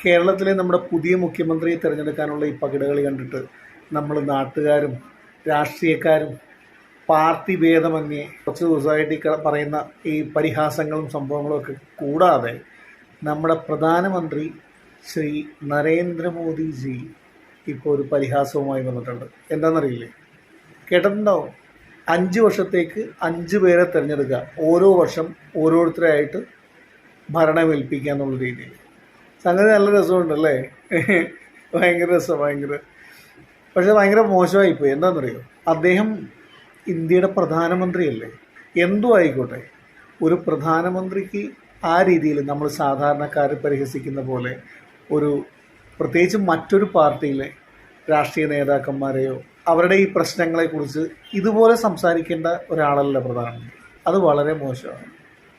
കേരളത്തിലെ നമ്മുടെ പുതിയ മുഖ്യമന്ത്രിയെ തിരഞ്ഞെടുക്കാനുള്ള ഈ പകിടകളി കണ്ടിട്ട് നമ്മൾ നാട്ടുകാരും രാഷ്ട്രീയക്കാരും പാർട്ടി ഭേദമന്യേ കുറച്ച് ദിവസമായിട്ട് പറയുന്ന ഈ പരിഹാസങ്ങളും സംഭവങ്ങളും ഒക്കെ കൂടാതെ നമ്മുടെ പ്രധാനമന്ത്രി ശ്രീ നരേന്ദ്രമോദിജി ഇപ്പോൾ ഒരു പരിഹാസവുമായി വന്നിട്ടുണ്ട്. എന്താണെന്നറിയില്ലേ? കേട്ടിട്ടുണ്ടാവും. 5 വർഷത്തേക്ക് 5 പേരെ തിരഞ്ഞെടുക്കുക, ഓരോ വർഷം ഓരോരുത്തരായിട്ട് ഭരണമേൽപ്പിക്കുക എന്നുള്ള രീതിയിൽ. സംഗതി നല്ല രസമുണ്ടല്ലേ? ഭയങ്കര രസം, പക്ഷെ ഭയങ്കര മോശമായിപ്പോയി. എന്താണെന്നറിയോ? അദ്ദേഹം ഇന്ത്യയുടെ പ്രധാനമന്ത്രിയല്ലേ. എന്തും ആയിക്കോട്ടെ, ഒരു പ്രധാനമന്ത്രിക്ക് ആ രീതിയിൽ നമ്മൾ സാധാരണക്കാരെ പരിഹസിക്കുന്ന പോലെ പ്രത്യേകിച്ച് മറ്റൊരു പാർട്ടിയിലെ രാഷ്ട്രീയ നേതാക്കന്മാരെയോ അവരുടെ ഈ പ്രശ്നങ്ങളെക്കുറിച്ച് ഇതുപോലെ സംസാരിക്കേണ്ട ഒരാളല്ല പ്രധാനമന്ത്രി. അത് വളരെ മോശമാണ്.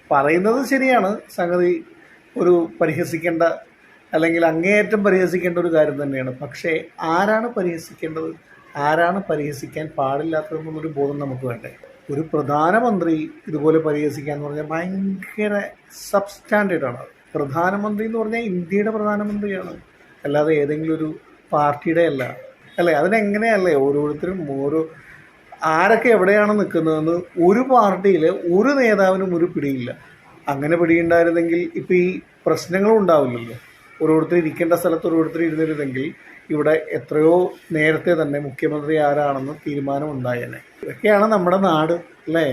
പറയുന്നത് ശരിയാണ്, സംഗതി ഒരു പരിഹസിക്കേണ്ട അല്ലെങ്കിൽ അങ്ങേയറ്റം പരിഹസിക്കേണ്ട ഒരു കാര്യം തന്നെയാണ്. പക്ഷേ ആരാണ് പരിഹസിക്കേണ്ടത്, ആരാണ് പരിഹസിക്കാൻ പാടില്ലാത്തതെന്നൊരു ബോധം നമുക്ക് വേണ്ടേ? ഒരു പ്രധാനമന്ത്രി ഇതുപോലെ പരിഹസിക്കുക എന്ന് പറഞ്ഞാൽ ഭയങ്കര സബ്സ്റ്റാൻഡേർഡാണ്. പ്രധാനമന്ത്രി എന്ന് പറഞ്ഞാൽ ഇന്ത്യയുടെ പ്രധാനമന്ത്രിയാണ്, അല്ലാതെ ഏതെങ്കിലും ഒരു പാർട്ടിയുടെ അല്ലേ? അതിനെങ്ങനെയല്ലേ ഓരോരുത്തരും ആരൊക്കെ എവിടെയാണ് നിൽക്കുന്നതെന്ന് ഒരു പാർട്ടിയിലെ ഒരു നേതാവിനും ഒരു പിടിയില്ല. അങ്ങനെ പിടിയുണ്ടായിരുന്നെങ്കിൽ ഇപ്പോൾ ഈ പ്രശ്നങ്ങളും ഉണ്ടാവില്ലല്ലോ. ഓരോരുത്തർ ഇരിക്കേണ്ട സ്ഥലത്ത് ഓരോരുത്തർ ഇരുന്നിരുന്നെങ്കിൽ ഇവിടെ എത്രയോ നേരത്തെ തന്നെ മുഖ്യമന്ത്രി ആരാണെന്ന് തീരുമാനം ഉണ്ടായേനെ. ഇതൊക്കെയാണ് നമ്മുടെ നാട്, അല്ലേ?